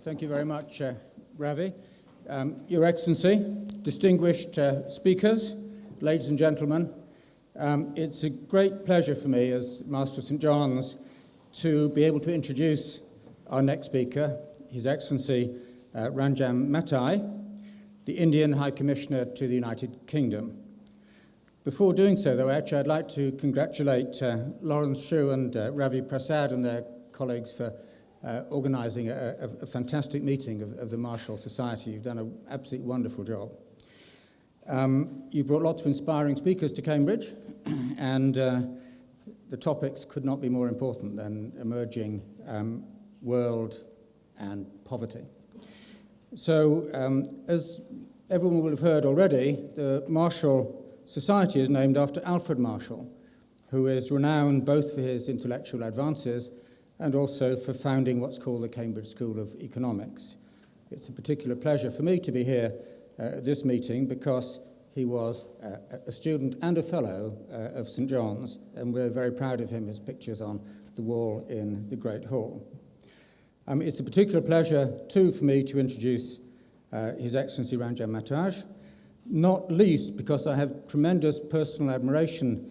Thank you very much, Ravi. Your Excellency, distinguished speakers, ladies and gentlemen, it's a great pleasure for me as Master of St. John's to be able to introduce our next speaker, His Excellency Ranjan Mathai, the Indian High Commissioner to the United Kingdom. Before doing so, though, actually, I'd like to congratulate Lawrence Shu and Ravi Prasad and their colleagues for organising a fantastic meeting of the Marshall Society. You've done an absolutely wonderful job. You brought lots of inspiring speakers to Cambridge, and the topics could not be more important than emerging world and poverty. So, as everyone will have heard already, the Marshall Society is named after Alfred Marshall, who is renowned both for his intellectual advances and also for founding what's called the Cambridge School of Economics. It's a particular pleasure for me to be here at this meeting because he was a student and a fellow of St. John's, and we're very proud of him. His picture's on the wall in the Great Hall. It's a particular pleasure, too, for me to introduce His Excellency Ranjan Mathai, not least because I have tremendous personal admiration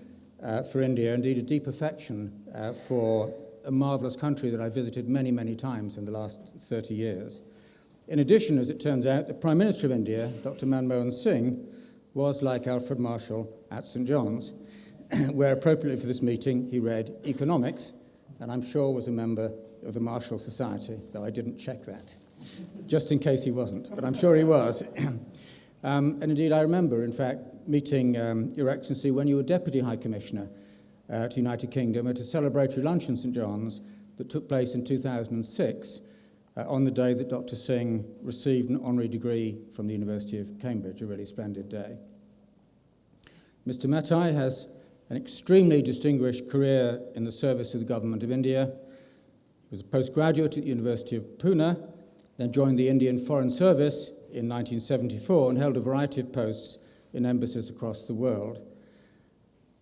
for India, indeed a deep affection for a marvellous country that I've visited many, many times in the last 30 years. In addition, as it turns out, the Prime Minister of India, Dr. Manmohan Singh, was like Alfred Marshall at St. John's, where appropriately for this meeting he read economics, and I'm sure was a member of the Marshall Society, though I didn't check that, just in case he wasn't, but I'm sure he was. And indeed, I remember, in fact, meeting Your Excellency when you were Deputy High Commissioner to the United Kingdom at a celebratory lunch in St. John's that took place in 2006 on the day that Dr. Singh received an honorary degree from the University of Cambridge, a really splendid day. Mr. Mathai has an extremely distinguished career in the service of the Government of India. He was a postgraduate at the University of Pune, then joined the Indian Foreign Service in 1974 and held a variety of posts in embassies across the world.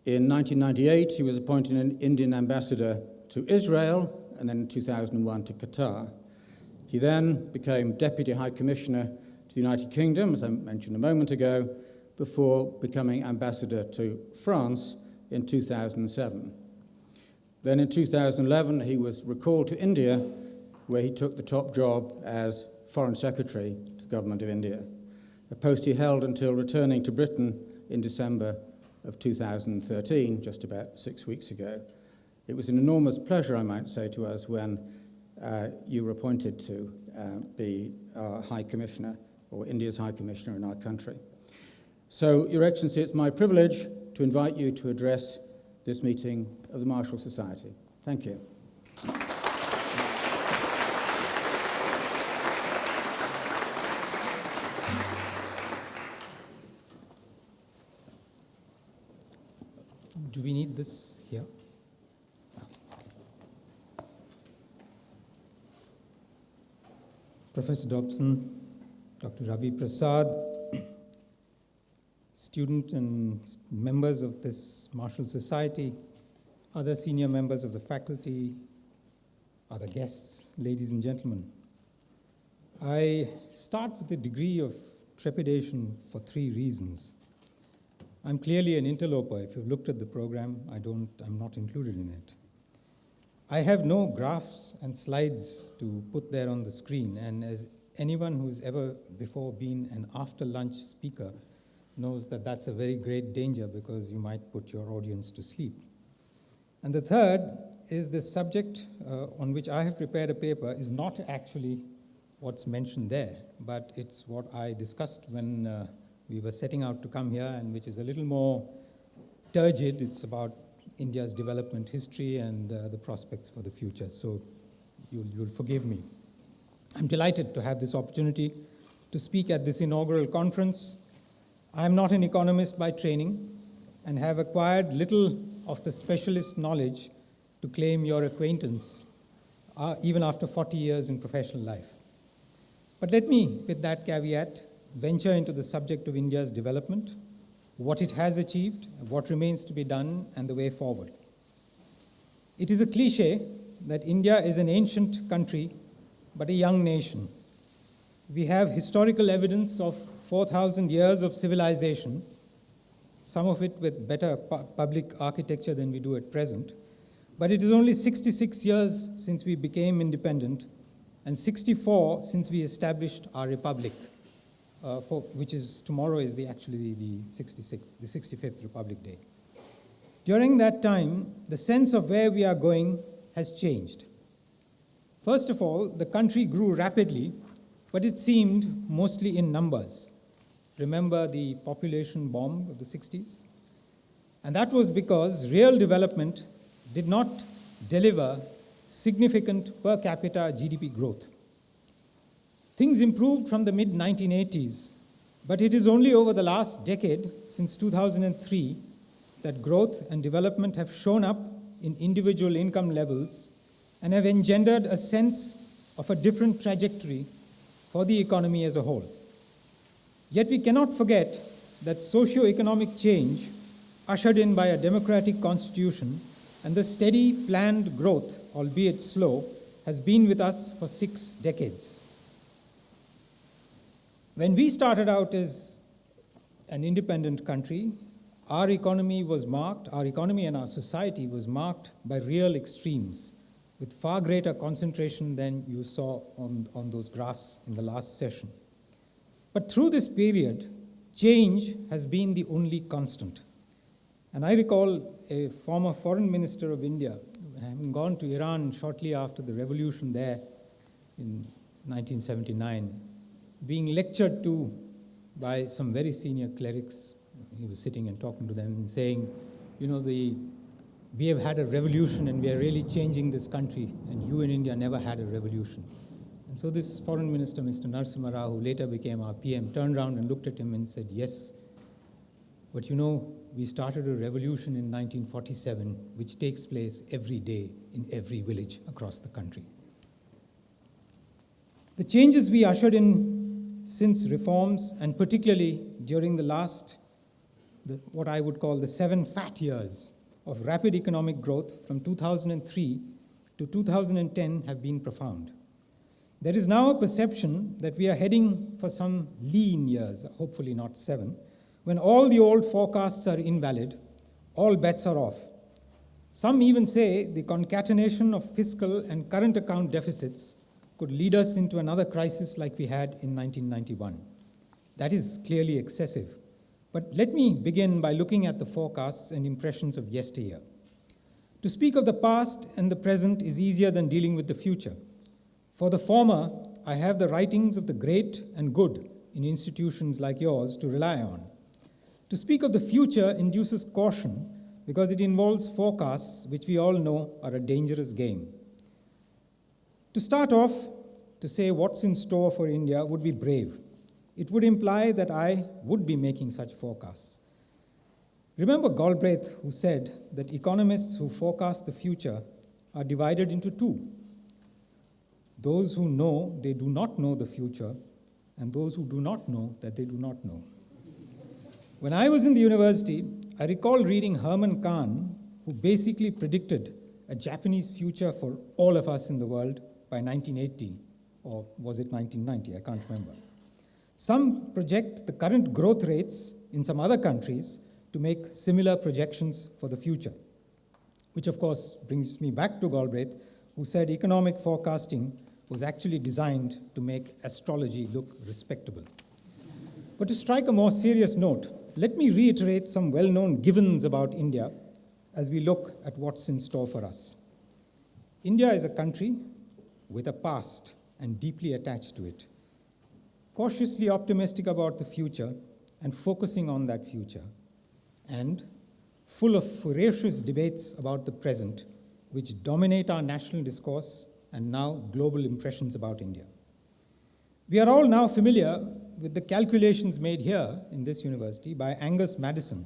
In 1998, he was appointed an Indian ambassador to Israel, and then in 2001 to Qatar. He then became Deputy High Commissioner to the United Kingdom, as I mentioned a moment ago, before becoming ambassador to France in 2007. Then in 2011, he was recalled to India, where he took the top job as Foreign Secretary to the Government of India, a post he held until returning to Britain in December of 2013, just about 6 weeks ago. It was an enormous pleasure, I might say, to us when you were appointed to be our High Commissioner, or India's High Commissioner in our country. So, Your Excellency, it's my privilege to invite you to address this meeting of the Marshall Society. Thank you. Do we need this here? Professor Dobson, Dr. Ravi Prasad, student and members of this Marshall Society, other senior members of the faculty, other guests, ladies and gentlemen. I start with a degree of trepidation for 3 reasons. I'm clearly an interloper. If you've looked at the program, I'm not included in it. I have no graphs and slides to put there on the screen, and as anyone who's ever before been an after-lunch speaker knows that that's a very great danger because you might put your audience to sleep. And the third is the subject on which I have prepared a paper is not actually what's mentioned there, but it's what I discussed when we were setting out to come here, and which is a little more turgid. It's about India's development history and the prospects for the future. So you'll forgive me. I'm delighted to have this opportunity to speak at this inaugural conference. I'm not an economist by training and have acquired little of the specialist knowledge to claim your acquaintance, even after 40 years in professional life. But let me, with that caveat, venture into the subject of India's development, what it has achieved, what remains to be done, and the way forward. It is a cliche that India is an ancient country but a young nation. We have historical evidence of 4,000 years of civilization, some of it with better public architecture than we do at present. But it is only 66 years since we became independent and 64 since we established our republic, which is tomorrow is actually the 65th Republic Day. During that time, the sense of where we are going has changed. First of all, the country grew rapidly, but it seemed mostly in numbers. Remember the population bomb of the 60s? And that was because real development did not deliver significant per capita GDP growth. Things improved from the mid-1980s, but it is only over the last decade, since 2003, that growth and development have shown up in individual income levels and have engendered a sense of a different trajectory for the economy as a whole. Yet we cannot forget that socio-economic change, ushered in by a democratic constitution, and the steady planned growth, albeit slow, has been with us for 6 decades. When we started out as an independent country, our economy and our society was marked by real extremes, with far greater concentration than you saw on those graphs in the last session. But through this period, change has been the only constant. And I recall a former foreign minister of India, having gone to Iran shortly after the revolution there in 1979, being lectured to by some very senior clerics. He was sitting and talking to them and saying, we have had a revolution and we are really changing this country, and you in India never had a revolution. And so this foreign minister, Mr. Narasimha Rao, who later became our PM, turned around and looked at him and said, yes, but we started a revolution in 1947, which takes place every day in every village across the country. The changes we ushered in since reforms, and particularly during what I would call the 7 fat years of rapid economic growth from 2003 to 2010, have been profound. There is now a perception that we are heading for some lean years, hopefully not 7, when all the old forecasts are invalid, all bets are off. Some even say the concatenation of fiscal and current account deficits could lead us into another crisis like we had in 1991. That is clearly excessive. But let me begin by looking at the forecasts and impressions of yesteryear. To speak of the past and the present is easier than dealing with the future. For the former, I have the writings of the great and good in institutions like yours to rely on. To speak of the future induces caution because it involves forecasts which we all know are a dangerous game. To start off, to say what's in store for India would be brave. It would imply that I would be making such forecasts. Remember Galbraith, who said that economists who forecast the future are divided into 2. Those who know they do not know the future, and those who do not know that they do not know. When I was in the university, I recall reading Herman Kahn, who basically predicted a Japanese future for all of us in the world by 1980, or was it 1990? I can't remember. Some project the current growth rates in some other countries to make similar projections for the future, which of course brings me back to Galbraith, who said economic forecasting was actually designed to make astrology look respectable. But to strike a more serious note, let me reiterate some well-known givens about India as we look at what's in store for us. India is a country with a past and deeply attached to it, cautiously optimistic about the future and focusing on that future, and full of ferocious debates about the present, which dominate our national discourse and now global impressions about India. We are all now familiar with the calculations made here in this university by Angus Maddison,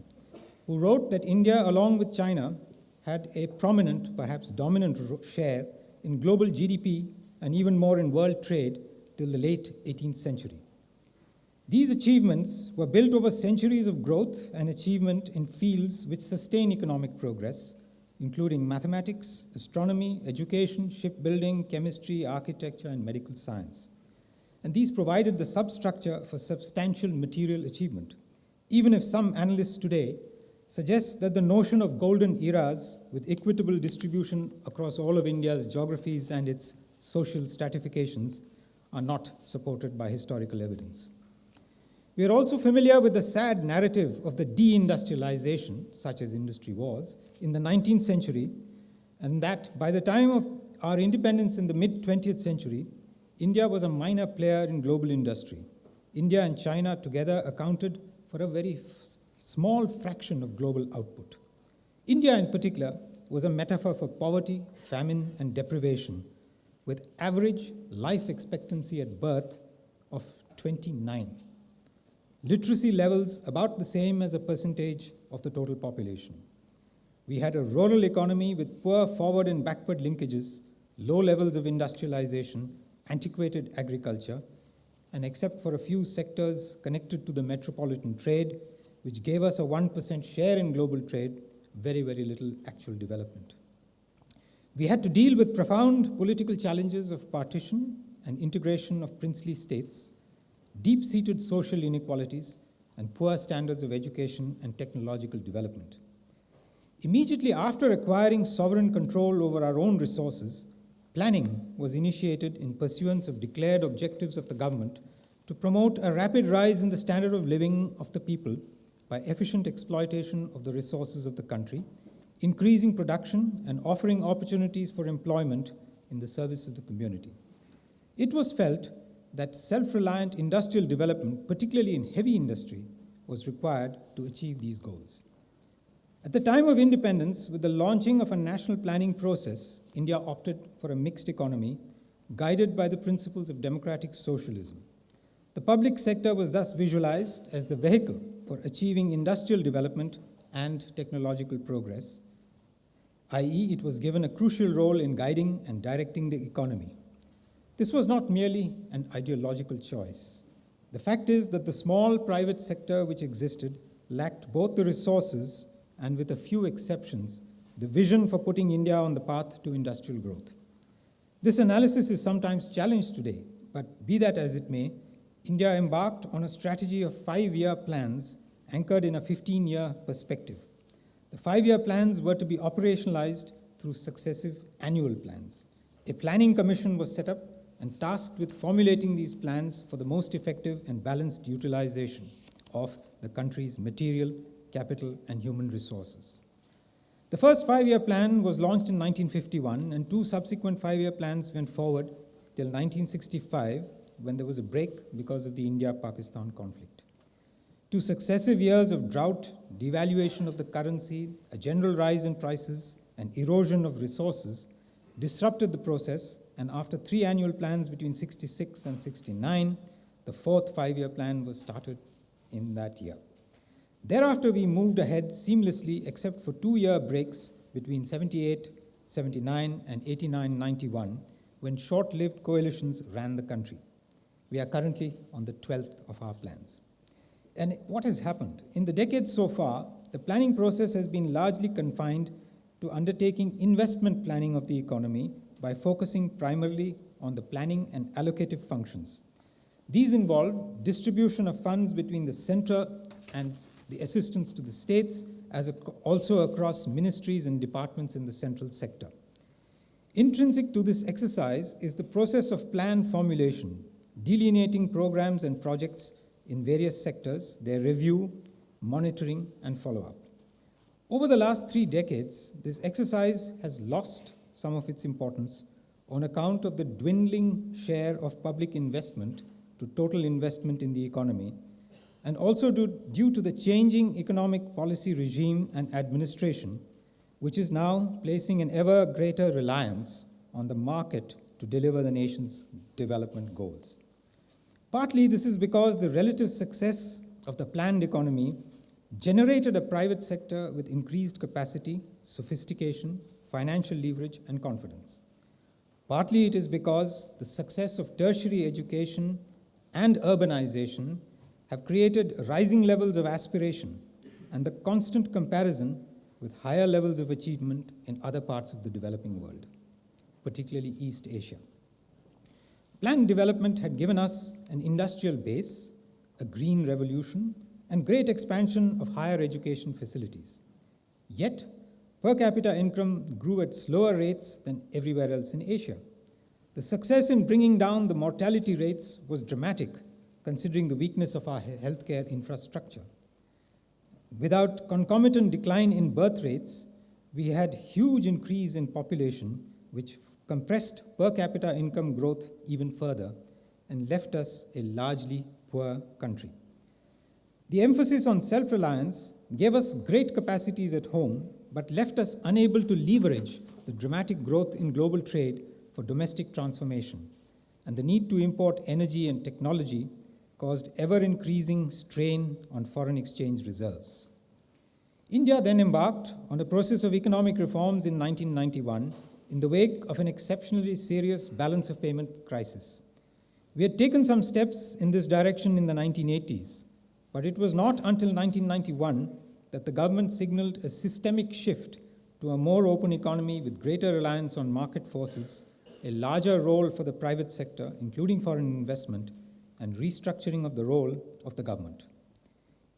who wrote that India, along with China, had a prominent, perhaps dominant share in global GDP and even more in world trade till the late 18th century. These achievements were built over centuries of growth and achievement in fields which sustain economic progress, including mathematics, astronomy, education, shipbuilding, chemistry, architecture, and medical science. And these provided the substructure for substantial material achievement, even if some analysts today suggest that the notion of golden eras with equitable distribution across all of India's geographies and its social stratifications are not supported by historical evidence. We are also familiar with the sad narrative of the deindustrialization, such as industry was, in the 19th century, and that by the time of our independence in the mid-20th century, India was a minor player in global industry. India and China together accounted for a very small fraction of global output. India in particular was a metaphor for poverty, famine, and deprivation, with average life expectancy at birth of 29. Literacy levels about the same as a percentage of the total population. We had a rural economy with poor forward and backward linkages, low levels of industrialization, antiquated agriculture, and except for a few sectors connected to the metropolitan trade, which gave us a 1% share in global trade, very, very little actual development. We had to deal with profound political challenges of partition and integration of princely states, deep-seated social inequalities, and poor standards of education and technological development. Immediately after acquiring sovereign control over our own resources, planning was initiated in pursuance of declared objectives of the government to promote a rapid rise in the standard of living of the people by efficient exploitation of the resources of the country, increasing production and offering opportunities for employment in the service of the community. It was felt that self-reliant industrial development, particularly in heavy industry, was required to achieve these goals. At the time of independence, with the launching of a national planning process, India opted for a mixed economy guided by the principles of democratic socialism. The public sector was thus visualized as the vehicle for achieving industrial development and technological progress, i.e., it was given a crucial role in guiding and directing the economy. This was not merely an ideological choice. The fact is that the small private sector which existed lacked both the resources and, with a few exceptions, the vision for putting India on the path to industrial growth. This analysis is sometimes challenged today, but be that as it may, India embarked on a strategy of 5-year plans anchored in a 15-year perspective. The 5-year plans were to be operationalized through successive annual plans. A planning commission was set up and tasked with formulating these plans for the most effective and balanced utilization of the country's material, capital, and human resources. The first 5-year plan was launched in 1951, and 2 subsequent 5-year plans went forward till 1965, when there was a break because of the India-Pakistan conflict. 2 successive years of drought, devaluation of the currency, a general rise in prices, and erosion of resources disrupted the process, and after 3 annual plans between 66 and 69, the 4th 5-year plan was started in that year. Thereafter, we moved ahead seamlessly except for 2-year breaks between 78, 79, and 89, 91, when short-lived coalitions ran the country. We are currently on the 12th of our plans. And what has happened? In the decades so far, the planning process has been largely confined to undertaking investment planning of the economy by focusing primarily on the planning and allocative functions. These involve distribution of funds between the center and the assistance to the states, also across ministries and departments in the central sector. Intrinsic to this exercise is the process of plan formulation, delineating programs and projects in various sectors, their review, monitoring, and follow-up. Over the last 3 decades, this exercise has lost some of its importance on account of the dwindling share of public investment to total investment in the economy, and also due to the changing economic policy regime and administration, which is now placing an ever greater reliance on the market to deliver the nation's development goals. Partly this is because the relative success of the planned economy generated a private sector with increased capacity, sophistication, financial leverage, and confidence. Partly it is because the success of tertiary education and urbanization have created rising levels of aspiration, and the constant comparison with higher levels of achievement in other parts of the developing world, particularly East Asia. Planned development had given us an industrial base, a green revolution, and great expansion of higher education facilities. Yet, per capita income grew at slower rates than everywhere else in Asia. The success in bringing down the mortality rates was dramatic, considering the weakness of our healthcare infrastructure. Without concomitant decline in birth rates, we had huge increase in population, which compressed per capita income growth even further and left us a largely poor country. The emphasis on self-reliance gave us great capacities at home, but left us unable to leverage the dramatic growth in global trade for domestic transformation, and the need to import energy and technology caused ever-increasing strain on foreign exchange reserves. India then embarked on a process of economic reforms in 1991 in the wake of an exceptionally serious balance of payment crisis. We had taken some steps in this direction in the 1980s, but it was not until 1991 that the government signaled a systemic shift to a more open economy with greater reliance on market forces, a larger role for the private sector, including foreign investment, and restructuring of the role of the government.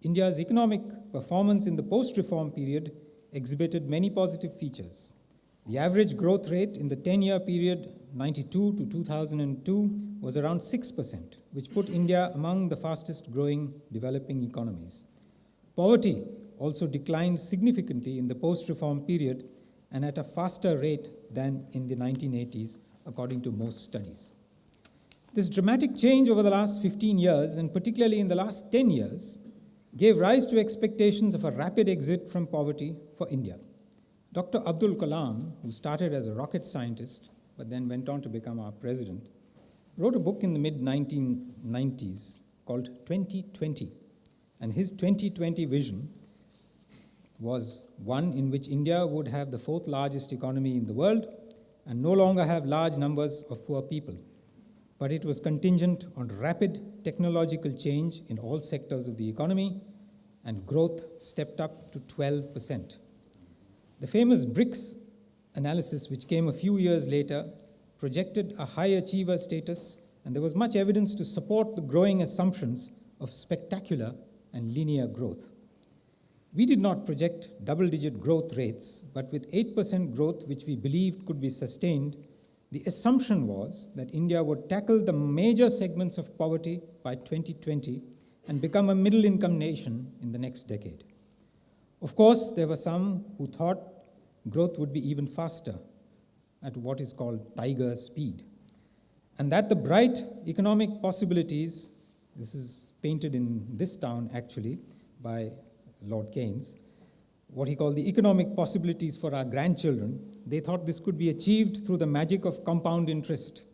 India's economic performance in the post-reform period exhibited many positive features. The average growth rate in the 10-year period 92 to 2002 was around 6%, which put India among the fastest growing developing economies. Poverty also declined significantly in the post-reform period and at a faster rate than in the 1980s, according to most studies. This dramatic change over the last 15 years, and particularly in the last 10 years, gave rise to expectations of a rapid exit from poverty for India. Dr. Abdul Kalam, who started as a rocket scientist but then went on to become our president, wrote a book in the mid-1990s called 2020. And his 2020 vision was one in which India would have the fourth largest economy in the world and no longer have large numbers of poor people. But it was contingent on rapid technological change in all sectors of the economy, and growth stepped up to 12%. The famous BRICS analysis, which came a few years later, projected a high achiever status, and there was much evidence to support the growing assumptions of spectacular and linear growth. We did not project double-digit growth rates, but with 8% growth, which we believed could be sustained, the assumption was that India would tackle the major segments of poverty by 2020 and become a middle-income nation in the next decade. Of course, there were some who thought growth would be even faster, at what is called tiger speed, and that the bright economic possibilities, this is painted in this town actually by Lord Keynes, what he called the economic possibilities for our grandchildren, they thought this could be achieved through the magic of compound interest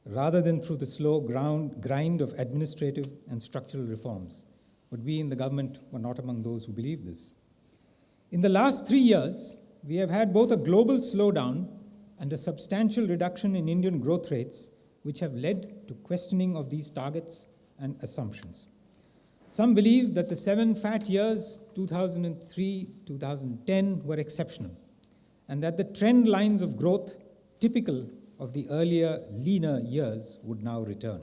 rather than through the slow grind of administrative and structural reforms. But we in the government were not among those who believed this. In the last 3 years, we have had both a global slowdown and a substantial reduction in Indian growth rates, which have led to questioning of these targets and assumptions. Some believe that the 7 fat years, 2003, 2010, were exceptional, and that the trend lines of growth typical of the earlier, leaner years would now return.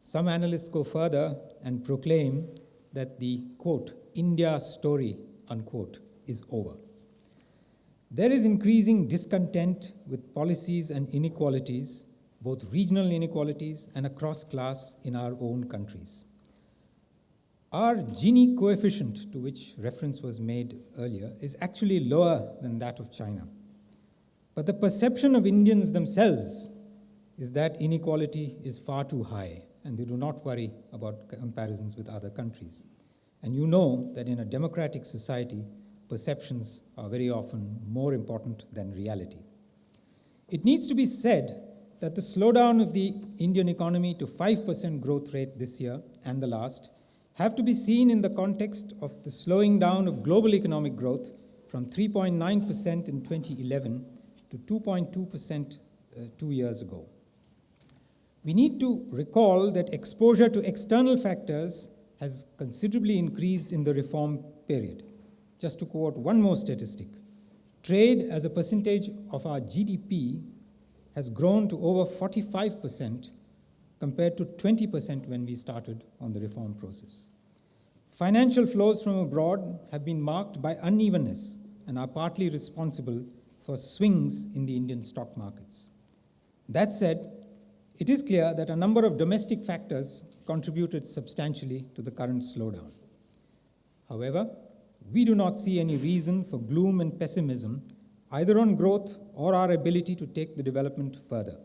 Some analysts go further and proclaim that the, quote, India story, unquote, is over. There is increasing discontent with policies and inequalities, both regional inequalities and across class in our own countries. Our Gini coefficient, to which reference was made earlier, is actually lower than that of China. But the perception of Indians themselves is that inequality is far too high, and they do not worry about comparisons with other countries. And you know that in a democratic society, perceptions are very often more important than reality. It needs to be said that the slowdown of the Indian economy to 5% growth rate this year and the last have to be seen in the context of the slowing down of global economic growth from 3.9% in 2011 to 2.2% 2 years ago. We need to recall that exposure to external factors has considerably increased in the reform period. just to quote one more statistic, trade as a percentage of our GDP has grown to over 45% compared to 20% when we started on the reform process. Financial flows from abroad have been marked by unevenness and are partly responsible for swings in the Indian stock markets. That said, it is clear that a number of domestic factors contributed substantially to the current slowdown. However, we do not see any reason for gloom and pessimism, either on growth or our ability to take the development further.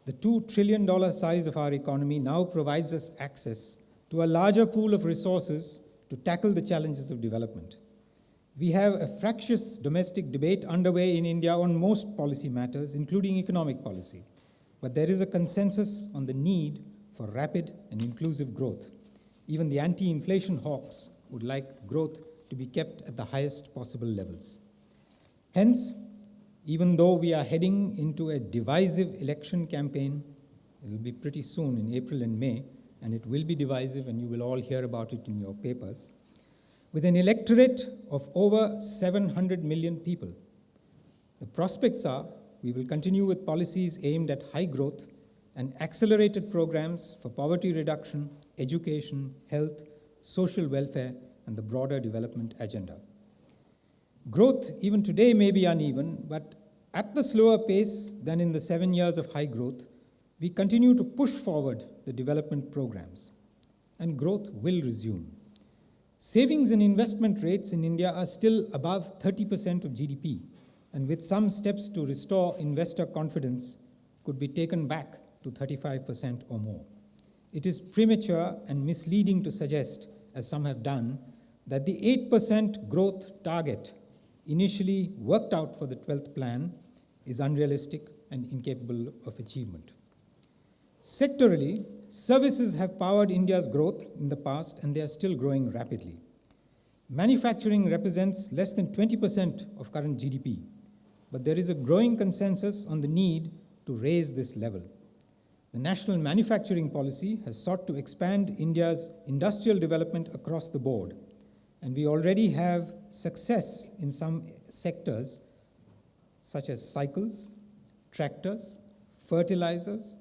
The $2 trillion size of our economy now provides us access to a larger pool of resources to tackle the challenges of development. We have a fractious domestic debate underway in India on most policy matters, including economic policy. But there is a consensus on the need for rapid and inclusive growth. Even the anti-inflation hawks would like growth to be kept at the highest possible levels. Hence, even though we are heading into a divisive election campaign, it will be pretty soon in April and May, and it will be divisive, and you will all hear about it in your papers, with an electorate of over 700 million people, the prospects are we will continue with policies aimed at high growth and accelerated programs for poverty reduction, education, health, social welfare, and the broader development agenda. Growth, even today, may be uneven, but at the slower pace than in the 7 years of high growth, we continue to push forward the development programs, and growth will resume. Savings and investment rates in India are still above 30% of GDP, and with some steps to restore investor confidence, could be taken back to 35% or more. It is premature and misleading to suggest, as some have done, that the 8% growth target initially worked out for the 12th plan is unrealistic and incapable of achievement. Sectorally, services have powered India's growth in the past, and they are still growing rapidly. Manufacturing represents less than 20% of current GDP, but there is a growing consensus on the need to raise this level. The National Manufacturing Policy has sought to expand India's industrial development across the board, and we already have success in some sectors such as cycles, tractors, fertilizers,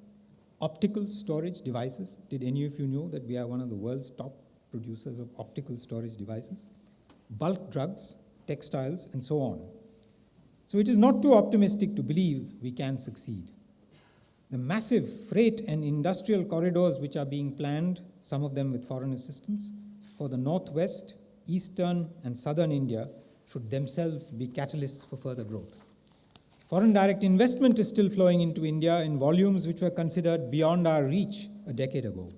optical storage devices. Did any of you know that we are one of the world's top producers of optical storage devices? Bulk drugs, textiles, and so on. So it is not too optimistic to believe we can succeed. The massive freight and industrial corridors which are being planned, some of them with foreign assistance, for the northwest, eastern, and southern India should themselves be catalysts for further growth. Foreign direct investment is still flowing into India in volumes which were considered beyond our reach a decade ago.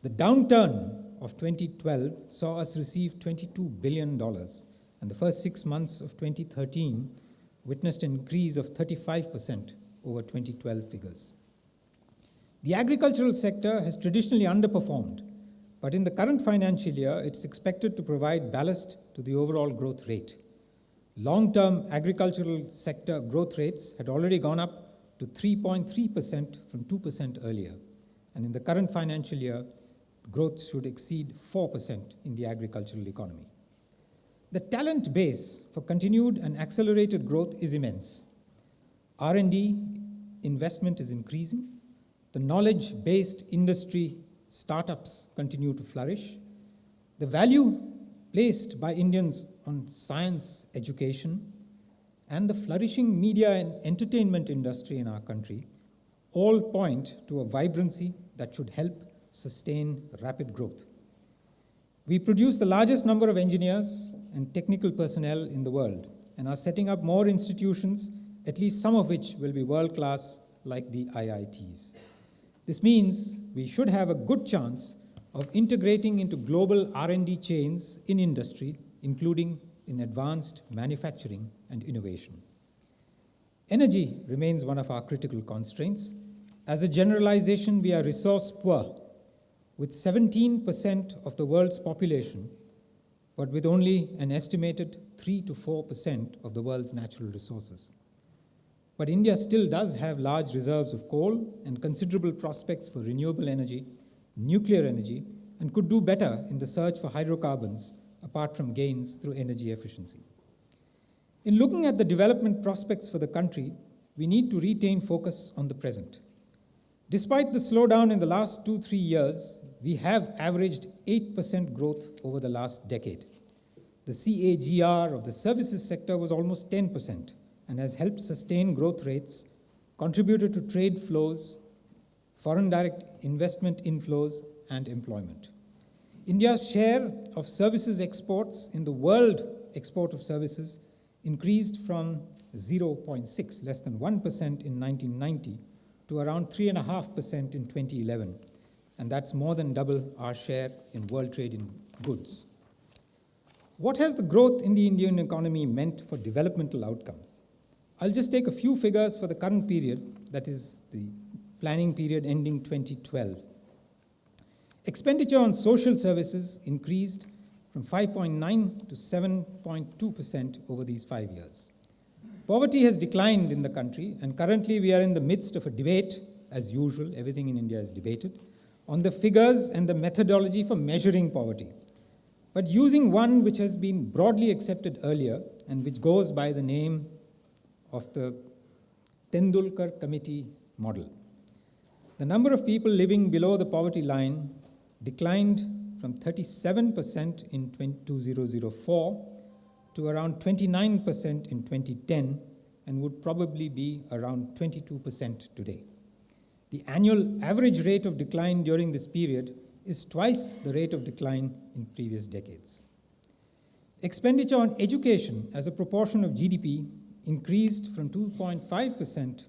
The downturn of 2012 saw us receive $22 billion, and the first 6 months of 2013 witnessed an increase of 35% over 2012 figures. The agricultural sector has traditionally underperformed, but in the current financial year, it's expected to provide ballast to the overall growth rate. Long-term agricultural sector growth rates had already gone up to 3.3% from 2% earlier, and in the current financial year, growth should exceed 4% in the agricultural economy. The talent base for continued and accelerated growth is immense. R&D investment is increasing. The knowledge-based industry startups continue to flourish. The value placed by Indians on science education and the flourishing media and entertainment industry in our country all point to a vibrancy that should help sustain rapid growth. We produce the largest number of engineers and technical personnel in the world and are setting up more institutions, at least some of which will be world-class, like the IITs. This means we should have a good chance of integrating into global R&D chains in industry, including in advanced manufacturing and innovation. Energy remains one of our critical constraints. As a generalization, we are resource poor, with 17% of the world's population, but with only an estimated 3 to 4% of the world's natural resources. But India still does have large reserves of coal and considerable prospects for renewable energy, nuclear energy, and could do better in the search for hydrocarbons apart from gains through energy efficiency. In looking at the development prospects for the country, we need to retain focus on the present. Despite the slowdown in the last 2-3 years, we have averaged 8% growth over the last decade. The CAGR of the services sector was almost 10% and has helped sustain growth rates, contributed to trade flows, foreign direct investment inflows, and employment. India's share of services exports in the world export of services increased from 0.6, less than 1% in 1990, to around 3.5% in 2011, and that's more than double our share in world trade in goods. What has the growth in the Indian economy meant for developmental outcomes? I'll just take a few figures for the current period, that is the planning period ending 2012. Expenditure on social services increased from 5.9 to 7.2% over these 5 years. Poverty has declined in the country, and currently we are in the midst of a debate, as usual, everything in India is debated, on the figures and the methodology for measuring poverty. But using one which has been broadly accepted earlier and which goes by the name of the Tendulkar Committee model. The number of people living below the poverty line declined from 37% in 2004 to around 29% in 2010 and would probably be around 22% today. The annual average rate of decline during this period is twice the rate of decline in previous decades. Expenditure on education as a proportion of GDP increased from 2.5%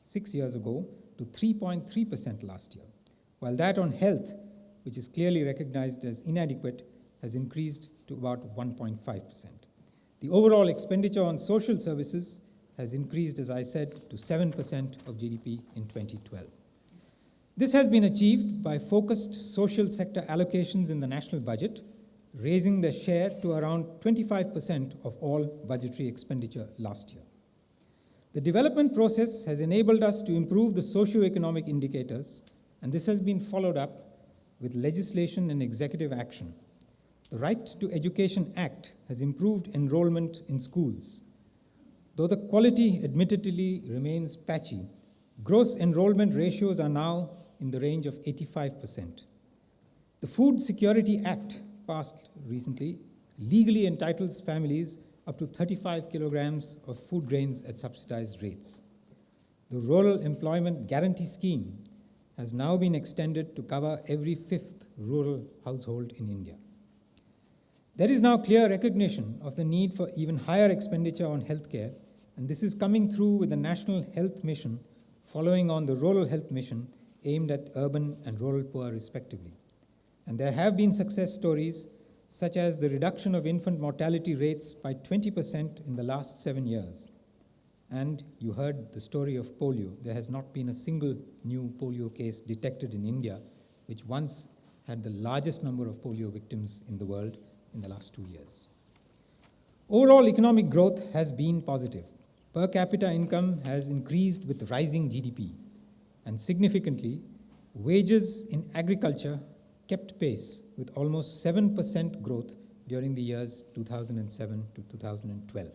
6 years ago to 3.3% last year, while that on health, which is clearly recognized as inadequate, has increased to about 1.5%. The overall expenditure on social services has increased, as I said, to 7% of GDP in 2012. This has been achieved by focused social sector allocations in the national budget, raising their share to around 25% of all budgetary expenditure last year. The development process has enabled us to improve the socio-economic indicators, and this has been followed up with legislation and executive action. The Right to Education Act has improved enrollment in schools. Though the quality admittedly remains patchy, gross enrollment ratios are now in the range of 85%. The Food Security Act, passed recently, legally entitles families up to 35 kilograms of food grains at subsidized rates. The Rural Employment Guarantee Scheme has now been extended to cover every 5th rural household in India. There is now clear recognition of the need for even higher expenditure on healthcare, and this is coming through with the National Health Mission following on the Rural Health Mission aimed at urban and rural poor respectively. And there have been success stories such as the reduction of infant mortality rates by 20% in the last 7 years. And you heard the story of polio. There has not been a single new polio case detected in India, which once had the largest number of polio victims in the world in the last 2 years. Overall economic growth has been positive. Per capita income has increased with rising GDP, and significantly, wages in agriculture kept pace with almost 7% growth during the years 2007 to 2012.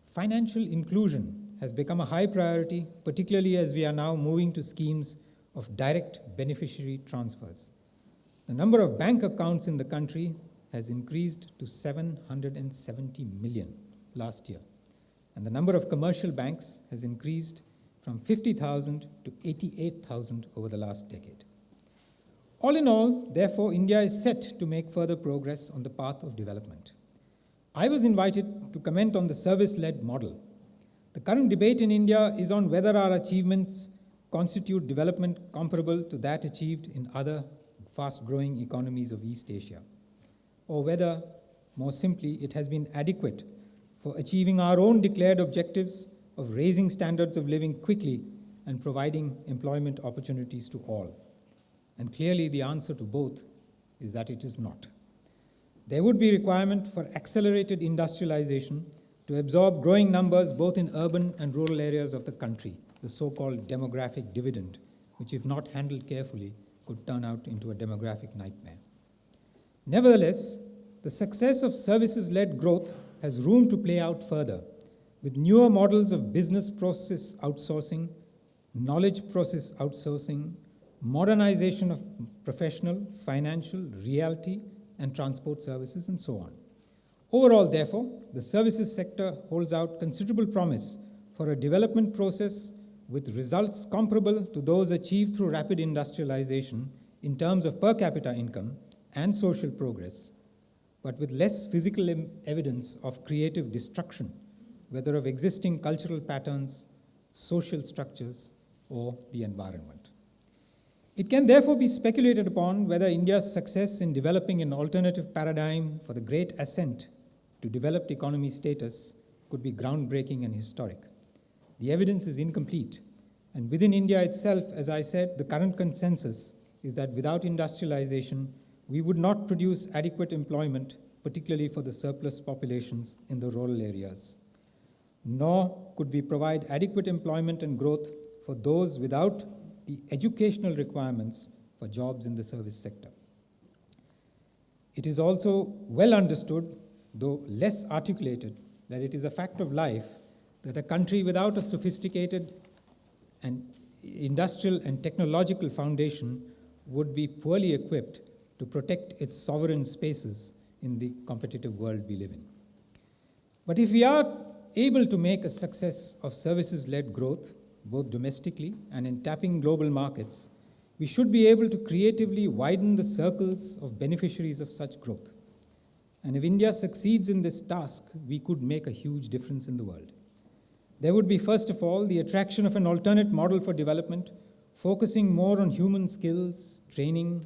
Financial inclusion has become a high priority, particularly as we are now moving to schemes of direct beneficiary transfers. The number of bank accounts in the country has increased to 770 million last year, and the number of commercial banks has increased from 50,000 to 88,000 over the last decade. All in all, therefore, India is set to make further progress on the path of development. I was invited to comment on the service-led model. The current debate in India is on whether our achievements constitute development comparable to that achieved in other fast-growing economies of East Asia, or whether, more simply, it has been adequate for achieving our own declared objectives of raising standards of living quickly and providing employment opportunities to all. And clearly the answer to both is that it is not. There would be requirement for accelerated industrialization to absorb growing numbers both in urban and rural areas of the country, the so-called demographic dividend, which if not handled carefully could turn out into a demographic nightmare. Nevertheless, the success of services-led growth has room to play out further, with newer models of business process outsourcing, knowledge process outsourcing, modernization of professional, financial, realty, and transport services, and so on. Overall, therefore, the services sector holds out considerable promise for a development process with results comparable to those achieved through rapid industrialization in terms of per capita income and social progress, but with less physical evidence of creative destruction, whether of existing cultural patterns, social structures, or the environment. It can therefore be speculated upon whether India's success in developing an alternative paradigm for the great ascent to developed economy status could be groundbreaking and historic. The evidence is incomplete, and within India itself, as I said, the current consensus is that without industrialization, we would not produce adequate employment, particularly for the surplus populations in the rural areas. Nor could we provide adequate employment and growth for those without the educational requirements for jobs in the service sector. It is also well understood, though less articulated, that it is a fact of life that a country without a sophisticated and industrial and technological foundation would be poorly equipped to protect its sovereign spaces in the competitive world we live in. But if we are able to make a success of services-led growth, both domestically and in tapping global markets, we should be able to creatively widen the circles of beneficiaries of such growth. And if India succeeds in this task, we could make a huge difference in the world. There would be, first of all, the attraction of an alternate model for development, focusing more on human skills, training,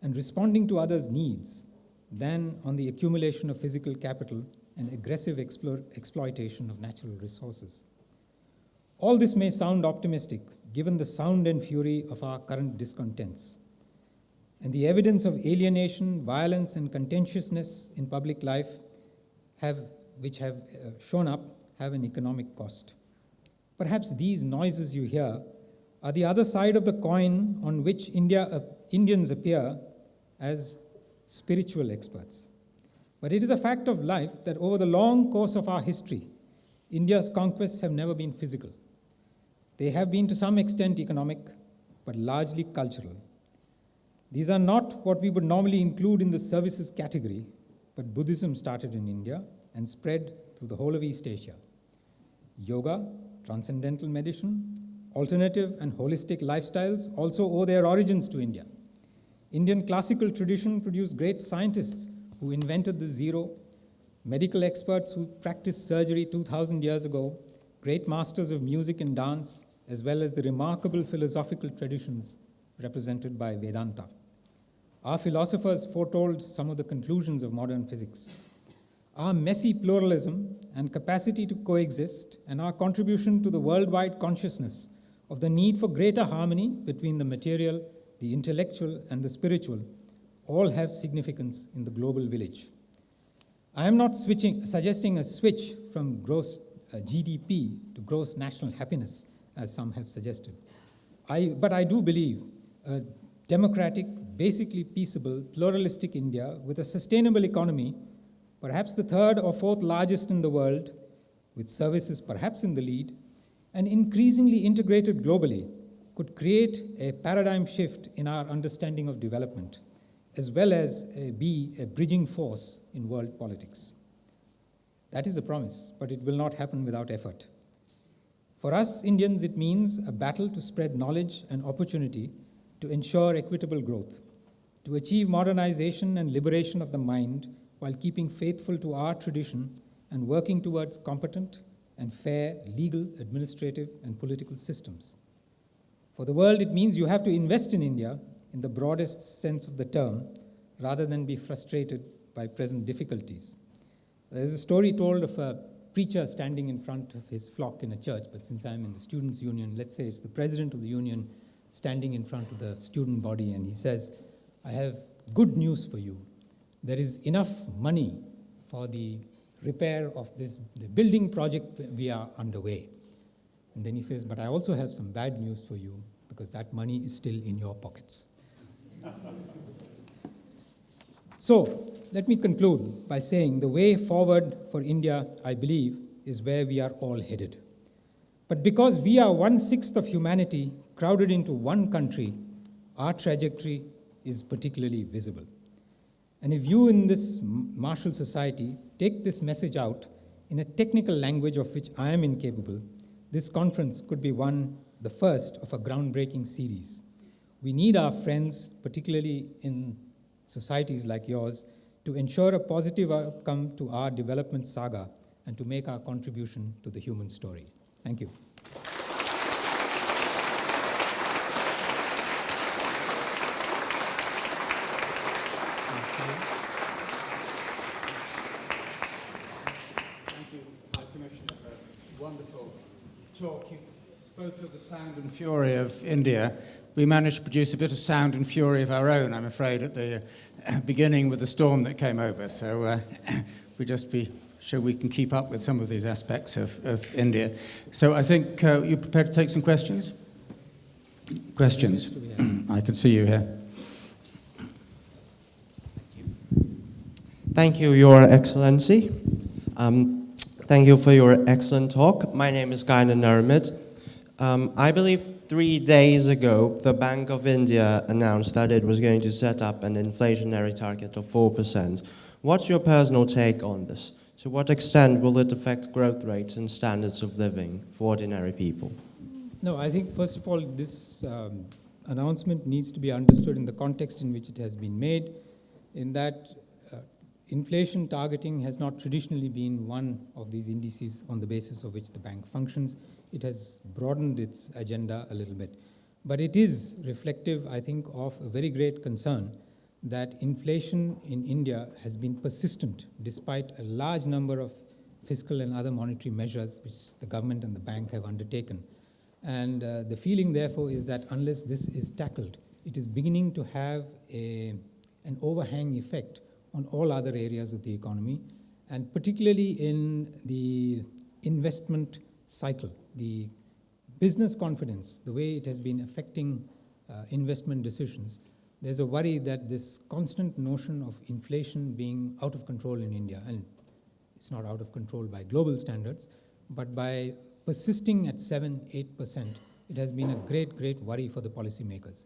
and responding to others' needs than on the accumulation of physical capital and aggressive exploitation of natural resources. All this may sound optimistic, given the sound and fury of our current discontents, and the evidence of alienation, violence, and contentiousness in public life which have shown up have an economic cost. Perhaps these noises you hear are the other side of the coin on which Indians appear as spiritual experts. But it is a fact of life that over the long course of our history, India's conquests have never been physical. They have been to some extent economic, but largely cultural. These are not what we would normally include in the services category, but Buddhism started in India and spread through the whole of East Asia. Yoga, transcendental medicine, alternative and holistic lifestyles also owe their origins to India. Indian classical tradition produced great scientists who invented the zero, medical experts who practiced surgery 2,000 years ago, great masters of music and dance, as well as the remarkable philosophical traditions represented by Vedanta. Our philosophers foretold some of the conclusions of modern physics. Our messy pluralism and capacity to coexist, and our contribution to the worldwide consciousness of the need for greater harmony between the material, the intellectual, and the spiritual, all have significance in the global village. I am not suggesting a switch from gross GDP to gross national happiness, as some have suggested. But I do believe a democratic, basically peaceable, pluralistic India with a sustainable economy, perhaps the third or fourth largest in the world, with services perhaps in the lead, and increasingly integrated globally, could create a paradigm shift in our understanding of development, as well as be a bridging force in world politics. That is a promise, but it will not happen without effort. For us Indians, it means a battle to spread knowledge and opportunity to ensure equitable growth, to achieve modernization and liberation of the mind while keeping faithful to our tradition and working towards competent and fair legal, administrative, and political systems. For the world, it means you have to invest in India in the broadest sense of the term, rather than be frustrated by present difficulties. There's a story told of a preacher standing in front of his flock in a church, but since I'm in the students' union, let's say it's the president of the union standing in front of the student body, and he says, "I have good news for you. There is enough money for the repair of the building project we are underway." And then he says, "But I also have some bad news for you, because that money is still in your pockets." So, let me conclude by saying the way forward for India, I believe, is where we are all headed. But because we are 1/6 of humanity crowded into one country, our trajectory is particularly visible. And if you in this martial society take this message out in a technical language of which I am incapable, this conference could be the first of a groundbreaking series. We need our friends, particularly in societies like yours, to ensure a positive outcome to our development saga and to make our contribution to the human story. Thank you. Thank you, High Commissioner, for a wonderful talk. You spoke of the sound and fury of India. We managed to produce a bit of sound and fury of our own, I'm afraid, at the beginning with the storm that came over. So we just be sure we can keep up with some of these aspects of India. So I think you're prepared to take some questions? Questions? I can see you here. Thank you, Your Excellency. Thank you for your excellent talk. My name is Gaina Naramid. I believe 3 days ago, the Bank of India announced that it was going to set up an inflationary target of 4%. What's your personal take on this? To what extent will it affect growth rates and standards of living for ordinary people? No, I think, first of all, this announcement needs to be understood in the context in which it has been made, in that inflation targeting has not traditionally been one of these indices on the basis of which the bank functions. It has broadened its agenda a little bit. But it is reflective, I think, of a very great concern that inflation in India has been persistent despite a large number of fiscal and other monetary measures which the government and the bank have undertaken. And the feeling, therefore, is that unless this is tackled, it is beginning to have an overhang effect on all other areas of the economy, and particularly in the investment cycle, the business confidence, the way it has been affecting investment decisions. There's a worry that this constant notion of inflation being out of control in India, and it's not out of control by global standards, but by persisting at 7-8%, it has been a great, great worry for the policymakers.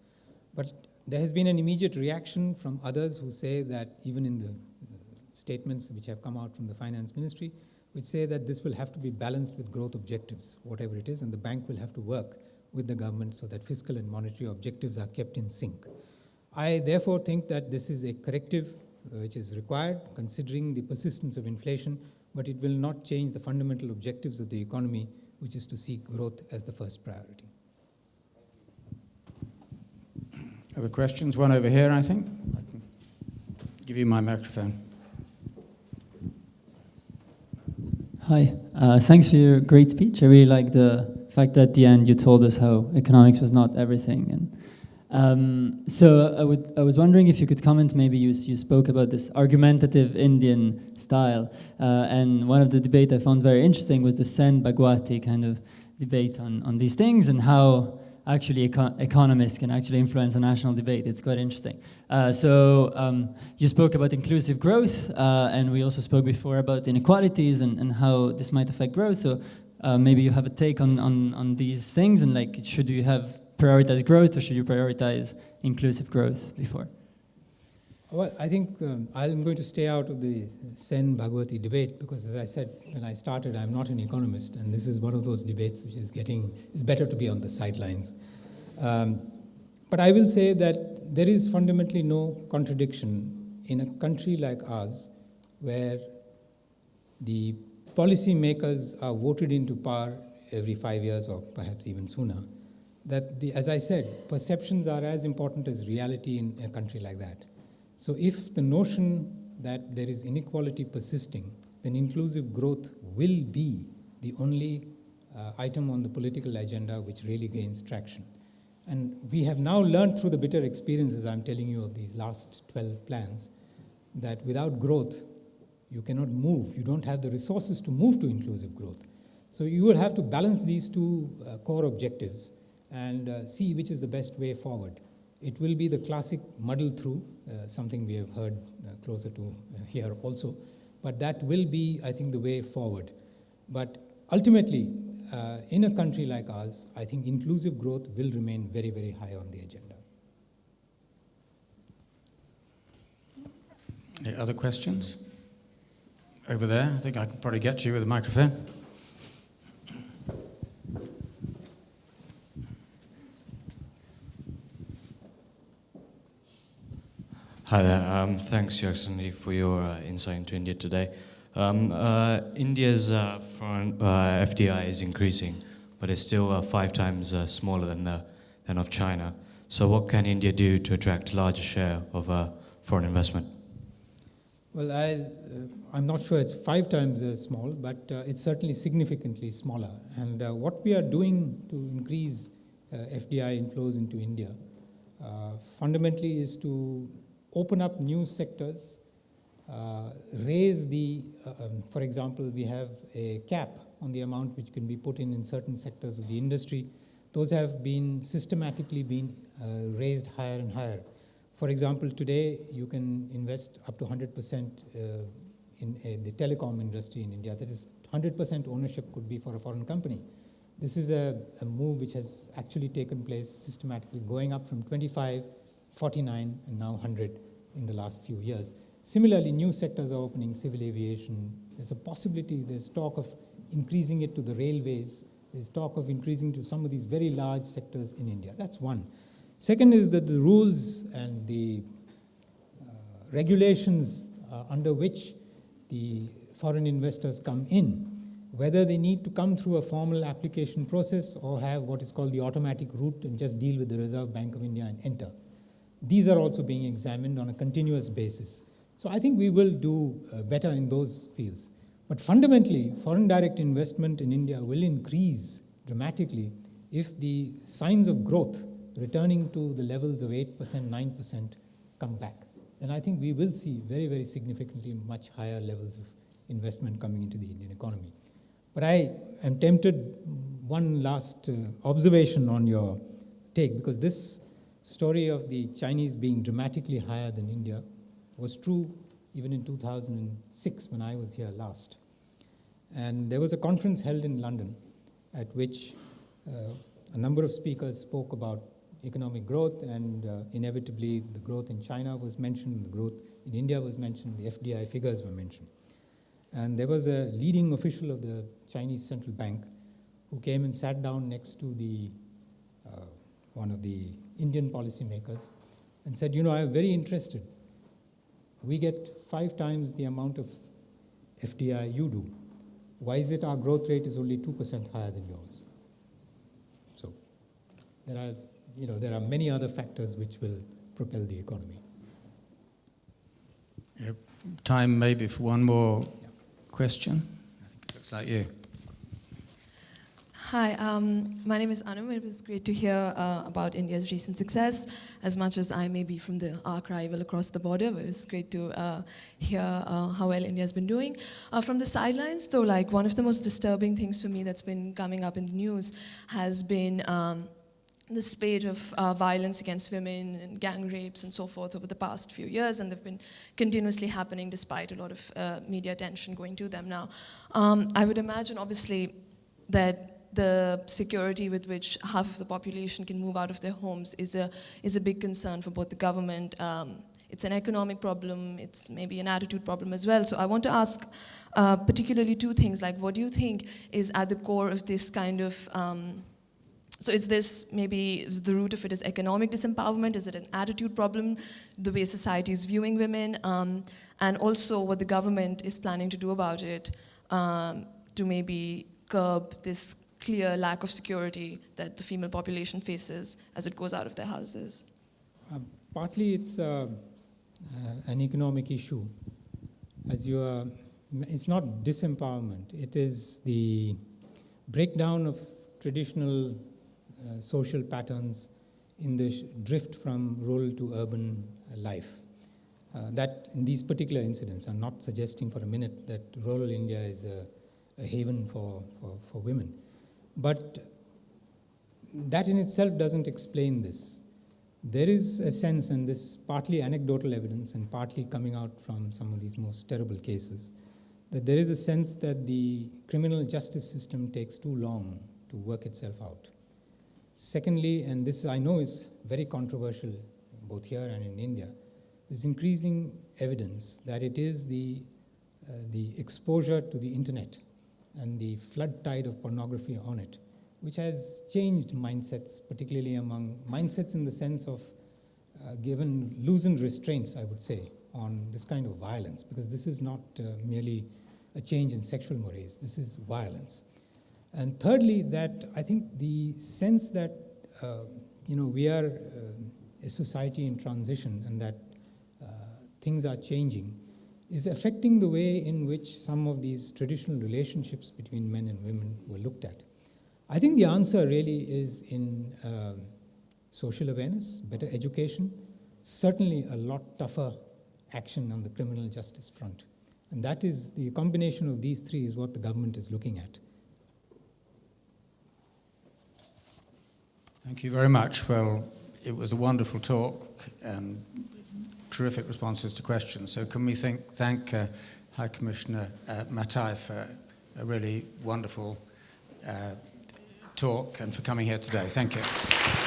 But there has been an immediate reaction from others who say that, even in the statements which have come out from the finance ministry, which say that this will have to be balanced with growth objectives, whatever it is, and the bank will have to work with the government so that fiscal and monetary objectives are kept in sync. I therefore think that this is a corrective which is required, considering the persistence of inflation, but it will not change the fundamental objectives of the economy, which is to seek growth as the first priority. Other questions? One over here, I think. I can give you my microphone. Hi, thanks for your great speech. I really like the fact that at the end you told us how economics was not everything. And so I was wondering if you could comment, maybe you spoke about this argumentative Indian style, and one of the debate I found very interesting was the Sen Bhagwati kind of debate on these things and how actually economists can actually influence a national debate. It's quite interesting. You spoke about inclusive growth, and we also spoke before about inequalities and how this might affect growth. So maybe you have a take on these things, and like, should you have prioritize growth or should you prioritize inclusive growth before? Well, I think I'm going to stay out of the Sen Bhagwati debate because, as I said when I started, I'm not an economist, and this is one of those debates which is better to be on the sidelines. But I will say that there is fundamentally no contradiction in a country like ours, where the policymakers are voted into power every 5 years or perhaps even sooner, that, as I said, perceptions are as important as reality in a country like that. So if the notion that there is inequality persisting, then inclusive growth will be the only item on the political agenda which really gains traction. And we have now learned through the bitter experiences I'm telling you of these last 12 plans, that without growth, you cannot move. You don't have the resources to move to inclusive growth. So you will have to balance these two core objectives and see which is the best way forward. It will be the classic muddle through, something we have heard closer to here also. But that will be, I think, the way forward. But ultimately, in a country like ours, I think inclusive growth will remain very, very high on the agenda. Any other questions? Over there, I think I can probably get you with a microphone. Hi there. Thanks, Your Excellency, for your insight into India today. India's foreign FDI is increasing, but it's still 5 times smaller than of China. So what can India do to attract a larger share of foreign investment? Well, I'm not sure it's 5 times as small, but it's certainly significantly smaller. And what we are doing to increase FDI inflows into India fundamentally is to open up new sectors, raise the, for example, we have a cap on the amount which can be put in certain sectors of the industry. Those have been systematically raised higher and higher. For example, today you can invest up to 100% in the telecom industry in India. That is, 100% ownership could be for a foreign company. This is a move which has actually taken place systematically, going up from 25, 49, and now 100 in the last few years. Similarly, new sectors are opening, civil aviation. There's a possibility, there's talk of increasing it to the railways. There's talk of increasing to some of these very large sectors in India. That's one. Second is that the rules and the regulations under which the foreign investors come in, whether they need to come through a formal application process or have what is called the automatic route and just deal with the Reserve Bank of India and enter. These are also being examined on a continuous basis. So I think we will do better in those fields. But fundamentally, foreign direct investment in India will increase dramatically if the signs of growth returning to the levels of 8%, 9% come back. Then I think we will see very, very significantly much higher levels of investment coming into the Indian economy. But I am tempted, one last observation on your take, because this story of the Chinese being dramatically higher than India was true even in 2006 when I was here last. And there was a conference held in London at which a number of speakers spoke about economic growth, and inevitably the growth in China was mentioned, the growth in India was mentioned, the FDI figures were mentioned. And there was a leading official of the Chinese central bank who came and sat down next to the one of the Indian policymakers and said, I'm very interested. We get 5 times the amount of FDI you do. Why is it our growth rate is only 2% higher than yours? So there are many other factors which will propel the economy. Yep. Time maybe for one more question. I think it looks like you. Hi, my name is Anum. It was great to hear about India's recent success. As much as I may be from the arch rival across the border, it was great to hear how well India's been doing. From the sidelines, though, like one of the most disturbing things for me that's been coming up in the news has been the spate of violence against women and gang rapes and so forth over the past few years, and they've been continuously happening despite a lot of media attention going to them now. I would imagine, obviously, that the security with which half of the population can move out of their homes is a big concern for both the government. It's an economic problem, it's maybe an attitude problem as well. So I want to ask particularly 2 things, like what do you think is at the core of this kind of, so is this maybe the root of it is economic disempowerment? Is it an attitude problem, the way society is viewing women? And also what the government is planning to do about it to maybe curb this clear lack of security that the female population faces as it goes out of their houses? Partly it's an economic issue. It's not disempowerment. It is the breakdown of traditional social patterns in the drift from rural to urban life. That in these particular incidents, I'm not suggesting for a minute that rural India is a haven for women. But that in itself doesn't explain this. there is a sense, and this is partly anecdotal evidence and partly coming out from some of these most terrible cases, that there is a sense that the criminal justice system takes too long to work itself out. Secondly, and this I know is very controversial both here and in India, there's increasing evidence that it is the exposure to the internet and the flood tide of pornography on it, which has changed mindsets, particularly among mindsets in the sense of given loosened restraints, I would say, on this kind of violence, because this is not merely a change in sexual mores, this is violence. And thirdly, that I think the sense that we are a society in transition and that things are changing is affecting the way in which some of these traditional relationships between men and women were looked at. I think the answer really is in social awareness, better education, certainly a lot tougher action on the criminal justice front. And that is the combination of these three is what the government is looking at. Thank you very much. Well, it was a wonderful talk and terrific responses to questions. So can we thank High Commissioner Mathai for a really wonderful talk and for coming here today. Thank you.